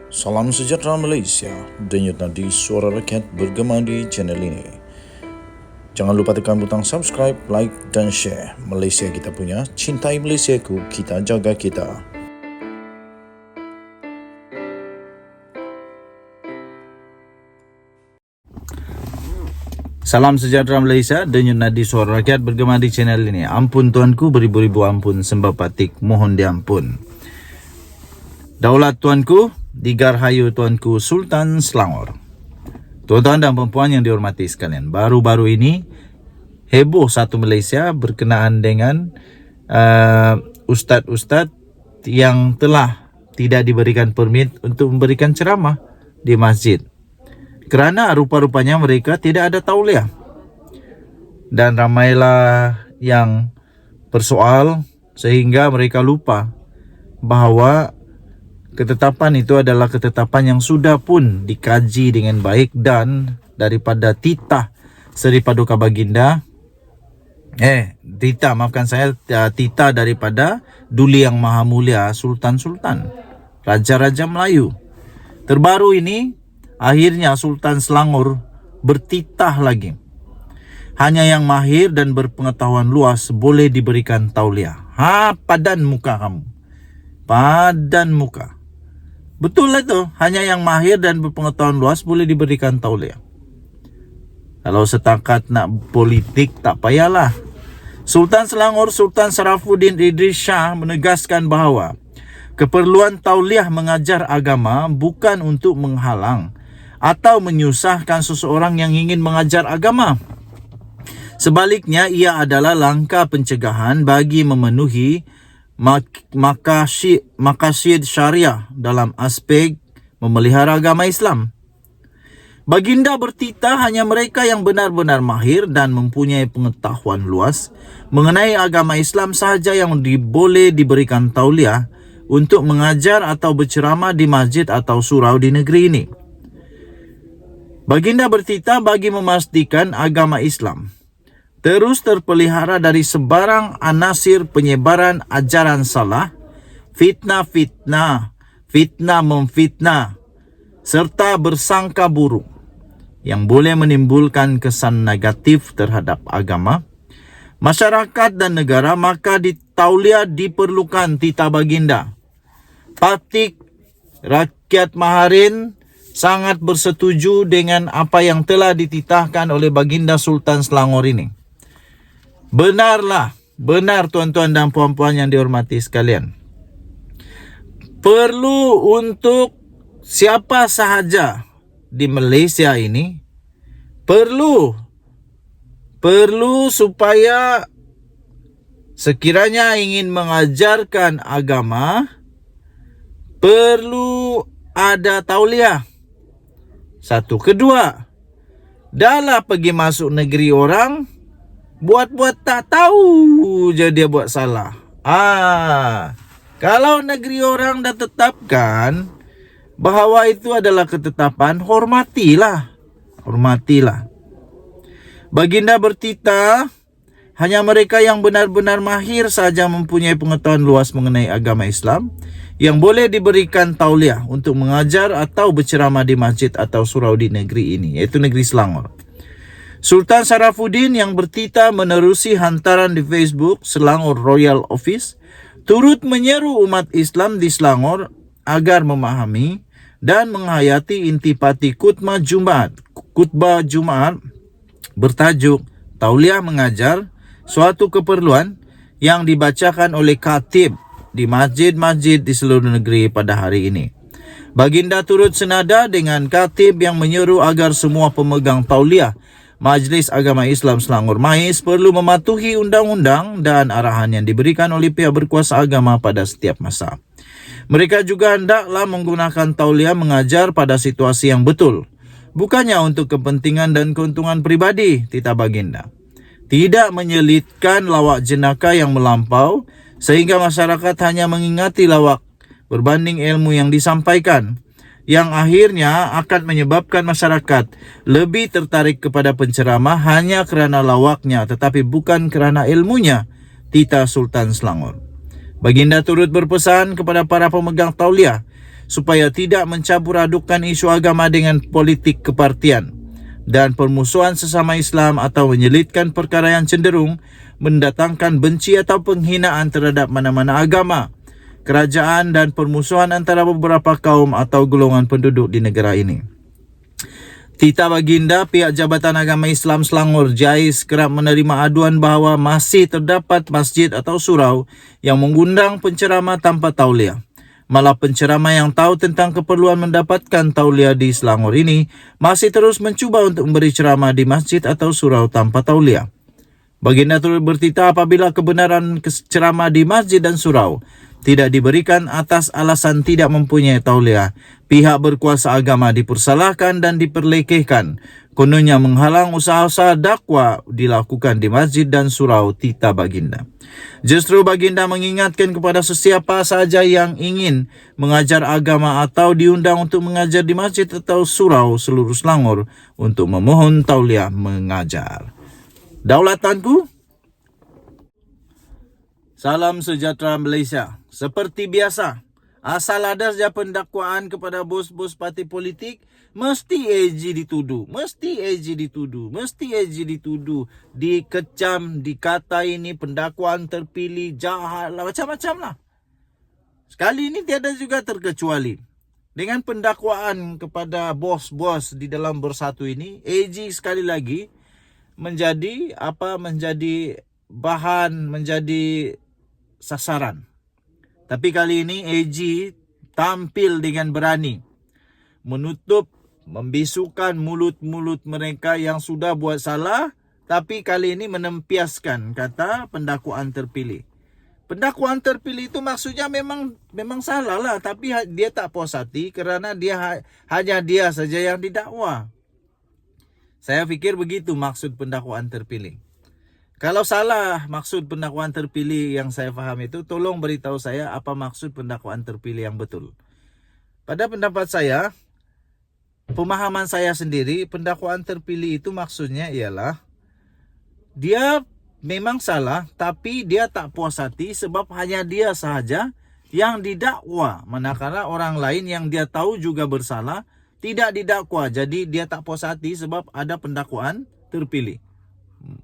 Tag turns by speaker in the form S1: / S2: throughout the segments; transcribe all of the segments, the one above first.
S1: Salam sejahtera Malaysia, denyut nadi suara rakyat bergema di channel ini. Jangan lupa tekan butang subscribe, like dan share. Malaysia kita punya, cintai Malaysiaku, kita jaga kita.
S2: Salam sejahtera Malaysia, denyut nadi suara rakyat bergema di channel ini. Ampun tuanku, beribu-ribu ampun, sembah patik, mohon diampun. Daulat tuanku, digarhayu tuanku Sultan Selangor. Tuan-tuan dan perempuan yang dihormati sekalian, baru-baru ini heboh satu Malaysia berkenaan dengan ustaz-ustaz yang telah tidak diberikan permit untuk memberikan ceramah di masjid. Kerana rupa-rupanya mereka tidak ada tauliah. Dan ramailah yang bersoal sehingga mereka lupa bahawa ketetapan itu adalah ketetapan yang sudah pun dikaji dengan baik dan daripada titah Seri Paduka Baginda titah daripada Duli Yang Maha Mulia Sultan-Sultan, Raja-Raja Melayu. Terbaru ini akhirnya Sultan Selangor bertitah lagi. Hanya yang mahir dan berpengetahuan luas boleh diberikan tauliah. Padan muka kamu. Padan muka. Betul lah tu. Hanya yang mahir dan berpengetahuan luas boleh diberikan tauliah. Kalau setakat nak politik tak payahlah. Sultan Selangor Sultan Sarafuddin Idris Shah menegaskan bahawa keperluan tauliah mengajar agama bukan untuk menghalang atau menyusahkan seseorang yang ingin mengajar agama. Sebaliknya, ia adalah langkah pencegahan bagi memenuhi maqasid syariah dalam aspek memelihara agama Islam. Baginda bertitah hanya mereka yang benar-benar mahir dan mempunyai pengetahuan luas mengenai agama Islam sahaja yang boleh diberikan tauliah untuk mengajar atau berceramah di masjid atau surau di negeri ini. Baginda bertitah bagi memastikan agama Islam terus terpelihara dari sebarang anasir penyebaran ajaran salah, fitnah memfitnah, serta bersangka buruk yang boleh menimbulkan kesan negatif terhadap agama, masyarakat dan negara. Maka di tauliah diperlukan titah Baginda. Patik rakyat Maharin sangat bersetuju dengan apa yang telah dititahkan oleh Baginda Sultan Selangor ini. Benar tuan-tuan dan puan-puan yang dihormati sekalian. Perlu untuk siapa sahaja di Malaysia ini, perlu supaya sekiranya ingin mengajarkan agama, perlu ada tauliah. Satu. Kedua, dah pergi masuk negeri orang, buat-buat tak tahu je dia buat salah. Kalau negeri orang dah tetapkan bahawa itu adalah ketetapan, hormatilah. Baginda bertitah hanya mereka yang benar-benar mahir saja mempunyai pengetahuan luas mengenai agama Islam yang boleh diberikan tauliah untuk mengajar atau berceramah di masjid atau surau di negeri ini, iaitu negeri Selangor. Sultan Sarafuddin yang bertitah menerusi hantaran di Facebook Selangor Royal Office turut menyeru umat Islam di Selangor agar memahami dan menghayati intipati khutbah Jumaat bertajuk Tauliah Mengajar, suatu keperluan yang dibacakan oleh khatib di masjid-masjid di seluruh negeri pada hari ini. Baginda turut senada dengan khatib yang menyeru agar semua pemegang tauliah Majlis Agama Islam Selangor MAIS perlu mematuhi undang-undang dan arahan yang diberikan oleh pihak berkuasa agama pada setiap masa. Mereka juga hendaklah menggunakan tauliah mengajar pada situasi yang betul, bukannya untuk kepentingan dan keuntungan pribadi, titah Baginda. Tidak menyelitkan lawak jenaka yang melampau sehingga masyarakat hanya mengingati lawak berbanding ilmu yang disampaikan, yang akhirnya akan menyebabkan masyarakat lebih tertarik kepada penceramah hanya kerana lawaknya tetapi bukan kerana ilmunya, titah Sultan Selangor. Baginda turut berpesan kepada para pemegang tauliah supaya tidak mencampur adukkan isu agama dengan politik kepartian dan permusuhan sesama Islam atau menyelitkan perkara yang cenderung mendatangkan benci atau penghinaan terhadap mana-mana agama, kerajaan dan permusuhan antara beberapa kaum atau golongan penduduk di negara ini. Tita Baginda, pihak Jabatan Agama Islam Selangor JAIS kerap menerima aduan bahawa masih terdapat masjid atau surau yang mengundang penceramah tanpa tauliah. Malah penceramah yang tahu tentang keperluan mendapatkan tauliah di Selangor ini masih terus mencuba untuk memberi ceramah di masjid atau surau tanpa tauliah. Baginda turut bertita apabila kebenaran ceramah di masjid dan surau tidak diberikan atas alasan tidak mempunyai tauliah, pihak berkuasa agama dipersalahkan dan diperlekehkan, kononnya menghalang usaha-usaha dakwah dilakukan di masjid dan surau Tita Baginda. Justru Baginda mengingatkan kepada sesiapa saja yang ingin mengajar agama atau diundang untuk mengajar di masjid atau surau seluruh Selangor untuk memohon tauliah mengajar. Daulatanku, salam sejahtera Malaysia. Seperti biasa, asal ada saja pendakwaan kepada bos-bos parti politik, mesti AG dituduh, mesti AG dituduh, dikecam, dikata ini pendakwaan terpilih, jahat lah, macam-macam lah. Sekali ini tiada juga terkecuali. Dengan pendakwaan kepada bos-bos di dalam Bersatu ini, AG sekali lagi menjadi bahan, menjadi sasaran. Tapi kali ini AG tampil dengan berani menutup, membisukan mulut-mulut mereka yang sudah buat salah, tapi kali ini menempiaskan kata pendakwaan terpilih. Pendakwaan terpilih itu maksudnya memang salah lah, tapi dia tak puas hati kerana hanya dia saja yang didakwa. Saya fikir begitu maksud pendakwaan terpilih. Kalau salah maksud pendakwaan terpilih yang saya faham itu, tolong beritahu saya apa maksud pendakwaan terpilih yang betul. Pada pendapat saya, pemahaman saya sendiri, pendakwaan terpilih itu maksudnya ialah dia memang salah, tapi dia tak puas hati sebab hanya dia sahaja yang didakwa. Manakala orang lain yang dia tahu juga bersalah, tidak didakwa. Jadi dia tak puas hati sebab ada pendakwaan terpilih.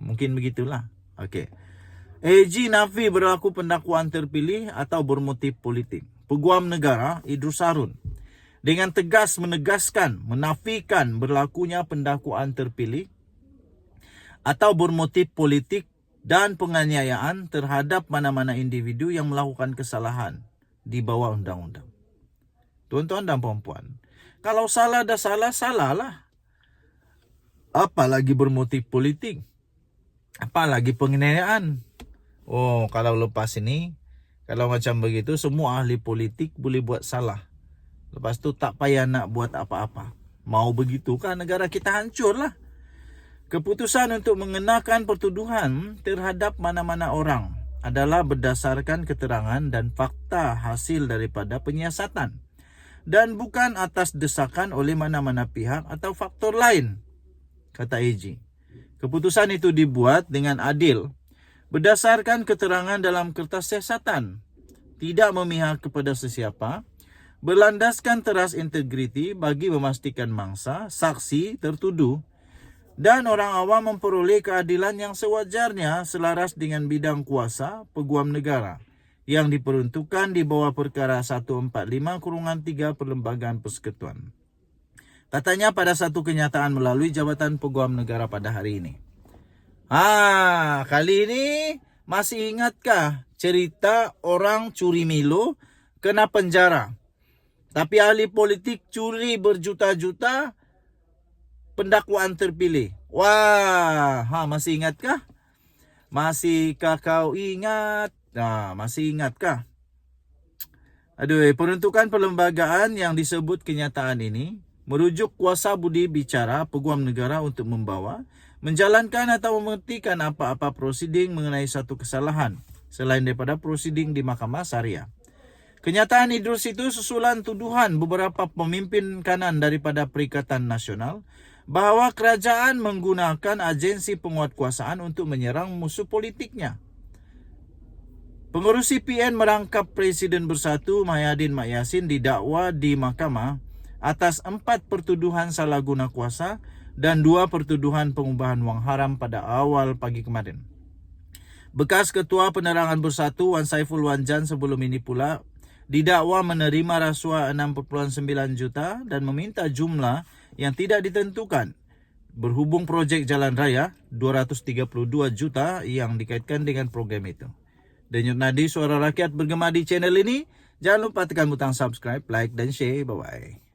S2: Mungkin begitulah. Okey. AG nafi berlaku pendakwaan terpilih atau bermotif politik. Peguam Negara Idrus Harun dengan tegas menegaskan, menafikan berlakunya pendakwaan terpilih atau bermotif politik dan penganiayaan terhadap mana-mana individu yang melakukan kesalahan di bawah undang-undang. Tuan-tuan dan puan-puan, kalau salah dah salah, salah lah. Apalagi bermotif politik. Apalagi penganiayaan. Oh, kalau lepas ini, kalau macam begitu, semua ahli politik boleh buat salah. Lepas tu tak payah nak buat apa-apa. Mau begitu kan negara kita hancur lah. Keputusan untuk mengenakan pertuduhan terhadap mana-mana orang adalah berdasarkan keterangan dan fakta hasil daripada penyiasatan. Dan bukan atas desakan oleh mana-mana pihak atau faktor lain, kata AG. Keputusan itu dibuat dengan adil, berdasarkan keterangan dalam kertas siasatan, tidak memihak kepada sesiapa, berlandaskan teras integriti bagi memastikan mangsa, saksi, tertuduh, dan orang awam memperoleh keadilan yang sewajarnya selaras dengan bidang kuasa peguam negara yang diperuntukkan di bawah perkara 145/3 Perlembagaan Persekutuan. Katanya pada satu kenyataan melalui Jabatan Peguam Negara pada hari ini. Kali ini masih ingatkah cerita orang curi Milo kena penjara? Tapi ahli politik curi berjuta-juta, pendakwaan terpilih. Wah, masih ingatkah? Masihkah kau ingat? Masih ingatkah? Peruntukan perlembagaan yang disebut kenyataan ini merujuk kuasa budi bicara peguam negara untuk membawa, menjalankan atau menghentikan apa-apa prosiding mengenai satu kesalahan selain daripada prosiding di Mahkamah Syariah. Kenyataan Idrus itu susulan tuduhan beberapa pemimpin kanan daripada Perikatan Nasional bahawa kerajaan menggunakan agensi penguatkuasaan untuk menyerang musuh politiknya. Pengurus CPN merangkap Presiden Bersatu Mahyadin Mak Yassin didakwa di mahkamah atas 4 pertuduhan salah guna kuasa dan 2 pertuduhan pengubahan wang haram pada awal pagi kemarin. Bekas Ketua Penerangan Bersatu Wan Saiful Wanjan sebelum ini pula didakwa menerima rasuah 6.9 juta dan meminta jumlah yang tidak ditentukan berhubung projek jalan raya 232 juta yang dikaitkan dengan program itu. Denyut nadi suara rakyat bergema di channel ini. Jangan lupa tekan butang subscribe, like dan share. Bye-bye.